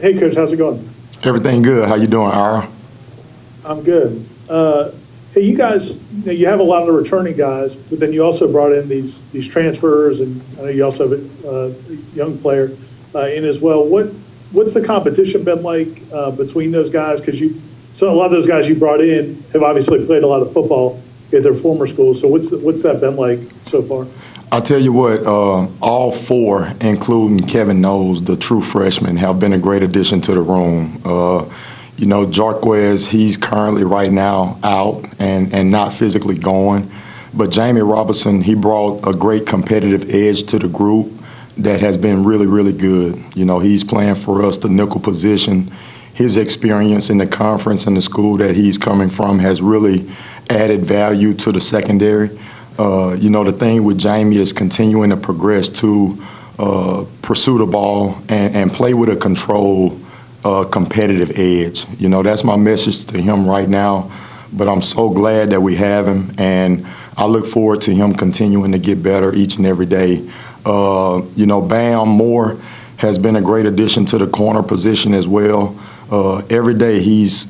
Hey, Coach, how's it going? Everything good. How you doing, Ira? I'm good. Hey, you guys, you have a lot of the returning guys, but then you also brought in these transfers, and I know you also have a young player in as well. What's the competition been like between those guys? Because a lot of those guys you brought in have obviously played a lot of football at their former schools. So what's that been like so far? I'll tell you what, all four, including Kevin Knowles, the true freshman, have been a great addition to the room. Jarquez, he's currently right now out and not physically going. But Jamie Robinson, he brought a great competitive edge to the group that has been really, really good. He's playing for us the nickel position. His experience in the conference and the school that he's coming from has really added value to the secondary. The thing with Jamie is continuing to progress to pursue the ball and play with a controlled, competitive edge. That's my message to him right now. But I'm so glad that we have him, and I look forward to him continuing to get better each and every day. Bam Moore has been a great addition to the corner position as well. Every day he's,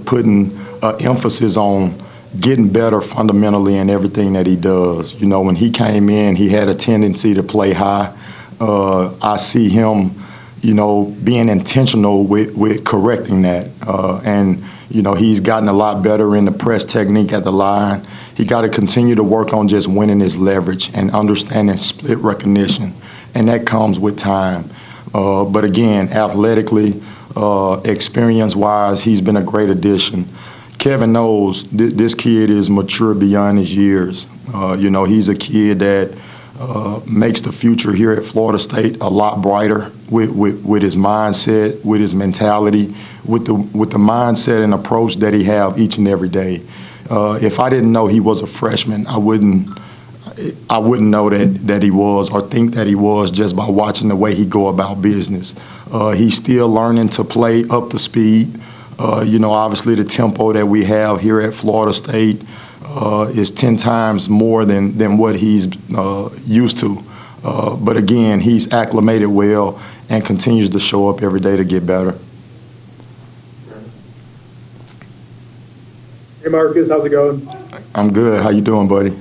putting emphasis on getting better fundamentally in everything that he does. When he came in, he had a tendency to play high. I see him, being intentional with correcting that. He's gotten a lot better in the press technique at the line. He got to continue to work on just winning his leverage and understanding split recognition, and that comes with time. But again, athletically, experience-wise, he's been a great addition. Kevin Knowles, this kid is mature beyond his years. He's a kid that makes the future here at Florida State a lot brighter with his mindset, with his mentality, with the mindset and approach that he have each and every day. If I didn't know he was a freshman, I wouldn't know that he was or think that he was just by watching the way he go about business. He's still learning to play up to speed. Obviously the tempo that we have here at Florida State is 10 times more than what he's used to. But again, he's acclimated well and continues to show up every day to get better. Hey Marcus, how's it going? I'm good. How you doing, buddy?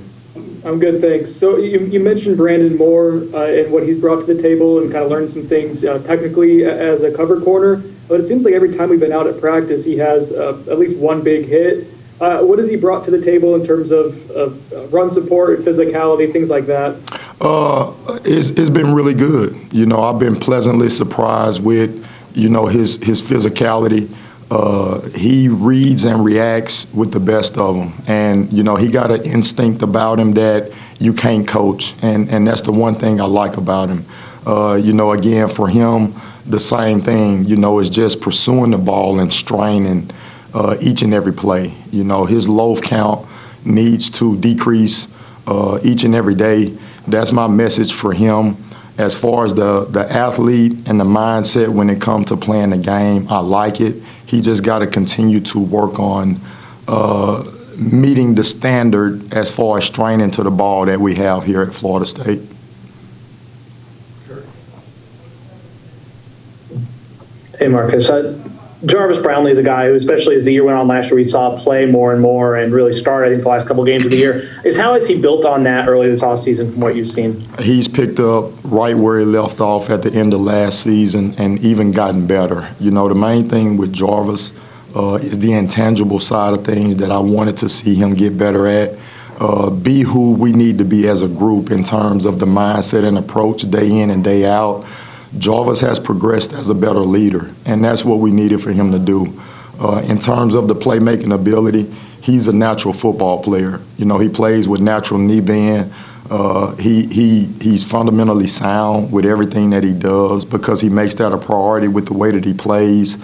I'm good, thanks. So you mentioned Brandon Moore and what he's brought to the table and kind of learned some things technically as a cover corner. But it seems like every time we've been out at practice, he has at least one big hit. What has he brought to the table in terms of run support, physicality, things like that? It's been really good. I've been pleasantly surprised with, his physicality. He reads and reacts with the best of them. And, he got an instinct about him that you can't coach. And that's the one thing I like about him. Again, for him, the same thing, is just pursuing the ball and straining each and every play. His loaf count needs to decrease each and every day. That's my message for him. As far as the athlete and the mindset when it comes to playing the game, I like it. He just got to continue to work on meeting the standard as far as straining to the ball that we have here at Florida State. Hey, Marcus. Jarvis Brown is a guy who, especially as the year went on last year, we saw play more and more and really start, I think, the last couple of games of the year. How has he built on that early this offseason from what you've seen? He's picked up right where he left off at the end of last season and even gotten better. The main thing with Jarvis is the intangible side of things that I wanted to see him get better at. Be who we need to be as a group in terms of the mindset and approach day in and day out. Jarvis has progressed as a better leader, and that's what we needed for him to do. In terms of the playmaking ability, he's a natural football player. He plays with natural knee bend. He's fundamentally sound with everything that he does because he makes that a priority with the way that he plays.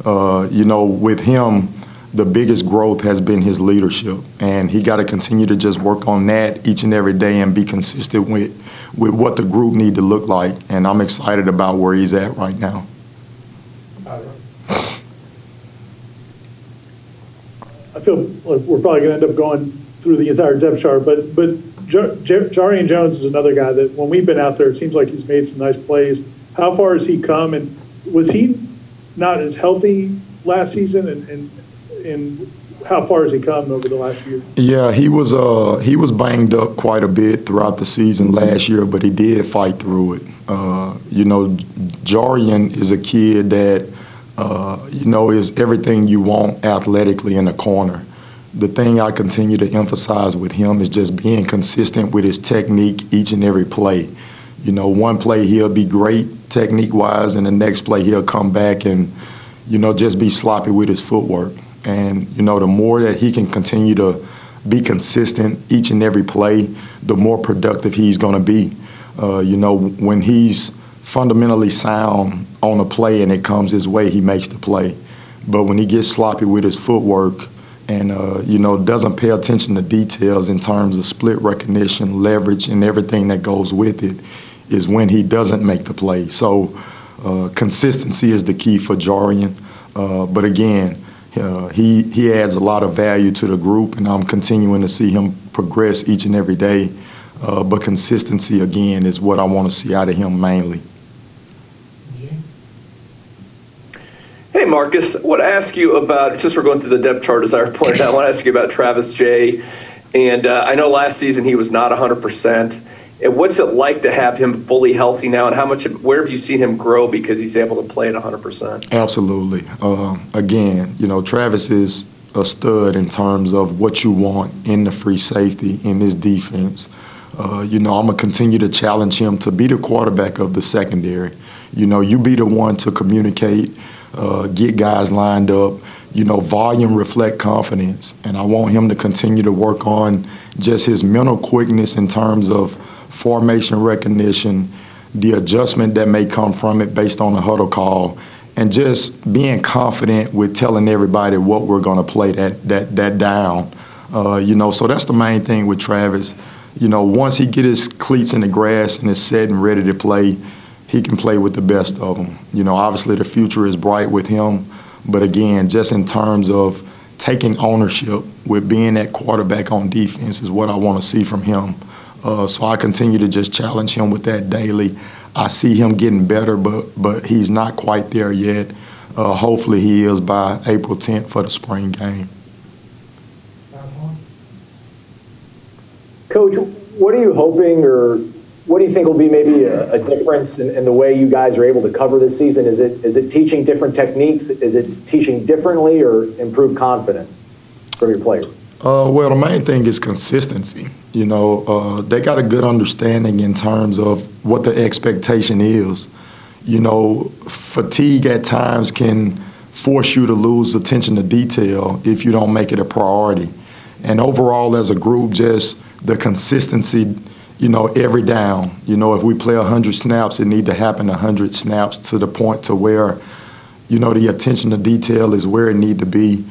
With him, the biggest growth has been his leadership, and he got to continue to just work on that each and every day and be consistent with what the group need to look like. And I'm excited about where he's at right now. I feel like we're probably going to end up going through the entire depth chart, but Jarian Jones is another guy that when we've been out there, it seems like he's made some nice plays. How far has he come, and was he not as healthy last season, and how far has he come over the last year? Yeah, he was banged up quite a bit throughout the season last year, but he did fight through it. Jarian is a kid that is everything you want athletically in the corner. The thing I continue to emphasize with him is just being consistent with his technique each and every play. One play he'll be great technique-wise, and the next play he'll come back and, just be sloppy with his footwork. And, the more that he can continue to be consistent each and every play, the more productive he's going to be. When he's fundamentally sound on a play and it comes his way, he makes the play. But when he gets sloppy with his footwork and, doesn't pay attention to details in terms of split recognition, leverage, and everything that goes with it, is when he doesn't make the play. So consistency is the key for Jarian. But again, he adds a lot of value to the group, and I'm continuing to see him progress each and every day. But consistency, again, is what I want to see out of him mainly. Hey, Marcus, I want to ask you about, since we're going through the depth chart, as I pointed out, I want to ask you about Travis J. And I know last season he was not 100%. And what's it like to have him fully healthy now, and where have you seen him grow because he's able to play at 100%? Absolutely. Again, Travis is a stud in terms of what you want in the free safety in this defense. I'm going to continue to challenge him to be the quarterback of the secondary. You be the one to communicate, get guys lined up. Volume reflect confidence, and I want him to continue to work on just his mental quickness in terms of formation recognition, the adjustment that may come from it based on the huddle call, and just being confident with telling everybody what we're going to play that down. So that's the main thing with Travis. Once he get his cleats in the grass and is set and ready to play, he can play with the best of them. Obviously the future is bright with him, but again, just in terms of taking ownership with being that quarterback on defense is what I want to see from him. So I continue to just challenge him with that daily. I see him getting better, but he's not quite there yet. Hopefully he is by April 10th for the spring game. Coach, what are you hoping, or what do you think will be maybe a difference in the way you guys are able to cover this season? Is it teaching different techniques? Is it teaching differently, or improved confidence from your players? Well, the main thing is consistency. They got a good understanding in terms of what the expectation is. Fatigue at times can force you to lose attention to detail if you don't make it a priority. And overall, as a group, just the consistency, every down. If we play 100 snaps, it need to happen 100 snaps to the point to where, the attention to detail is where it need to be.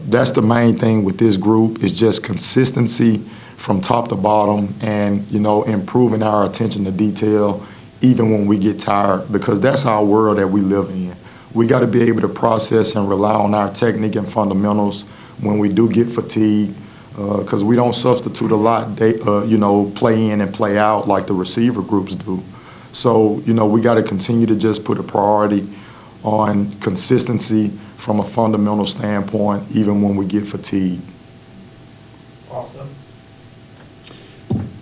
That's the main thing with this group, is just consistency from top to bottom, and improving our attention to detail even when we get tired, because that's our world that we live in. We got to be able to process and rely on our technique and fundamentals when we do get fatigued, because we don't substitute a lot, play in and play out like the receiver groups do. So we got to continue to just put a priority on consistency from a fundamental standpoint, even when we get fatigued. Awesome.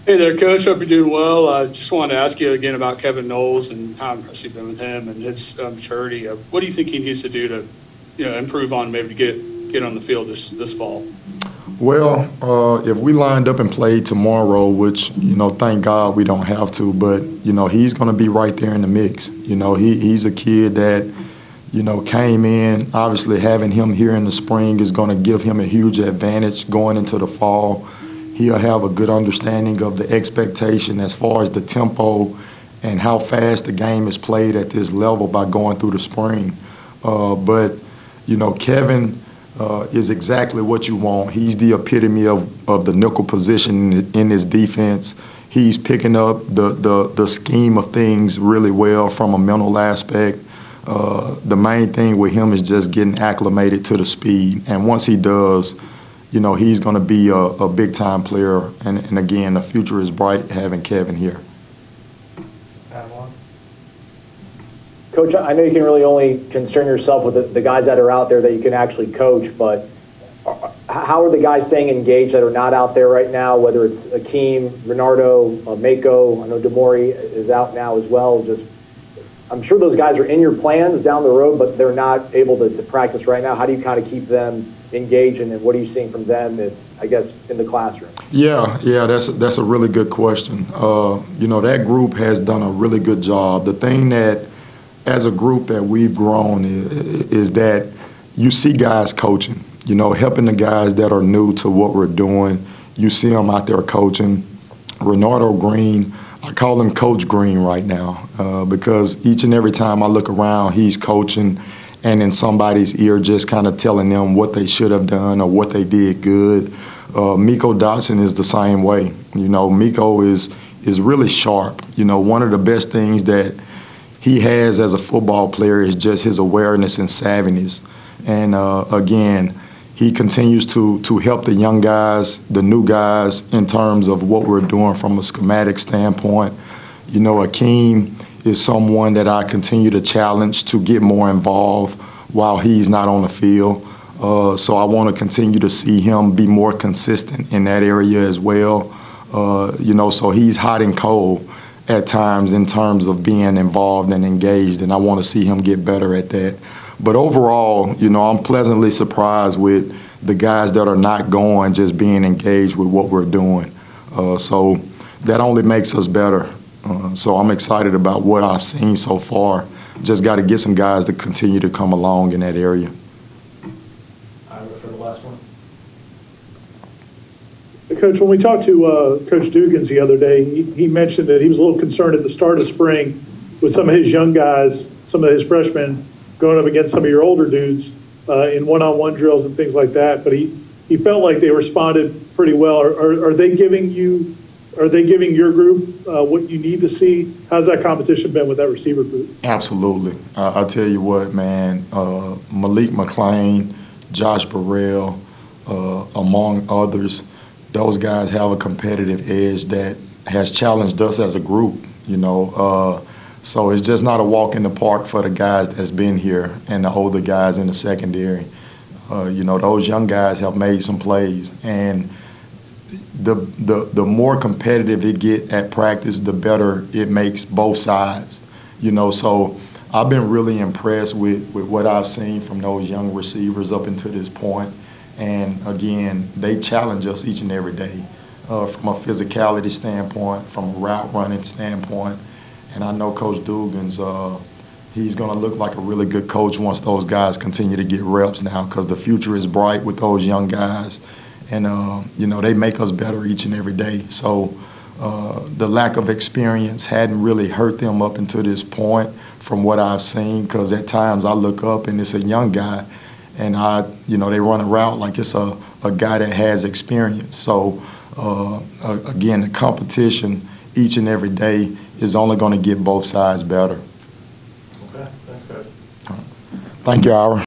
Hey there, Coach. Hope you're doing well. I just wanted to ask you again about Kevin Knowles and how impressed you've been with him and his maturity. What do you think he needs to do to, improve on, maybe to get on the field this fall? Well, if we lined up and played tomorrow, which, thank God we don't have to, but, he's going to be right there in the mix. He's a kid that, came in. Obviously, having him here in the spring is going to give him a huge advantage going into the fall. He'll have a good understanding of the expectation as far as the tempo and how fast the game is played at this level by going through the spring. But Kevin is exactly what you want. He's the epitome of the nickel position in his defense. He's picking up the scheme of things really well from a mental aspect. The main thing with him is just getting acclimated to the speed. And once he does, he's going to be a big-time player. And again, the future is bright having Kevin here. Coach, I know you can really only concern yourself with the guys that are out there that you can actually coach, but how are the guys staying engaged that are not out there right now, whether it's Akeem, Renardo, Mako, I know Demori is out now as well. Just, I'm sure those guys are in your plans down the road, but they're not able to practice right now. How do you kind of keep them engaged, and what are you seeing from them, I guess, in the classroom? Yeah, that's a really good question. You know, that group has done a really good job. The thing that, as a group that we've grown is that you see guys coaching, you know, helping the guys that are new to what we're doing. You see them out there coaching. Renardo Green, I call him Coach Green right now because each and every time I look around, he's coaching and in somebody's ear just kind of telling them what they should have done or what they did good. Miko Dotson is the same way. You know, Miko is really sharp. You know, one of the best things that he has as a football player is just his awareness and savviness. And again, he continues to help the young guys, the new guys, in terms of what we're doing from a schematic standpoint. You know, Akeem is someone that I continue to challenge to get more involved while he's not on the field. So I want to continue to see him be more consistent in that area as well. You know, so he's hot and cold at times in terms of being involved and engaged, and I want to see him get better at that. But overall, you know, I'm pleasantly surprised with the guys that are not going, just being engaged with what we're doing. So that only makes us better. So I'm excited about what I've seen so far. Just got to get some guys to continue to come along in that area. For the last one. Coach, when we talked to Coach Dugans the other day, he mentioned that he was a little concerned at the start of spring with some of his young guys, some of his freshmen, going up against some of your older dudes in one-on-one drills and things like that. But he felt like they responded pretty well. Are they giving your group what you need to see? How's that competition been with that receiver group? Absolutely. I'll tell you what, man, Malik McClain, Josh Burrell, among others, those guys have a competitive edge that has challenged us as a group, you know. So it's just not a walk in the park for the guys that's been here and the older guys in the secondary. You know, those young guys have made some plays, and the more competitive it get at practice, the better it makes both sides. You know, so I've been really impressed with what I've seen from those young receivers up until this point. And again, they challenge us each and every day from a physicality standpoint, from a route running standpoint. And I know Coach Dugans, he's going to look like a really good coach once those guys continue to get reps now, because the future is bright with those young guys. And, you know, they make us better each and every day. So the lack of experience hadn't really hurt them up until this point from what I've seen, because at times I look up and it's a young guy, and you know, they run a route like it's a guy that has experience. So, again, the competition each and every day is only going to get both sides better. Okay, thanks, Coach. Thank you, Ira.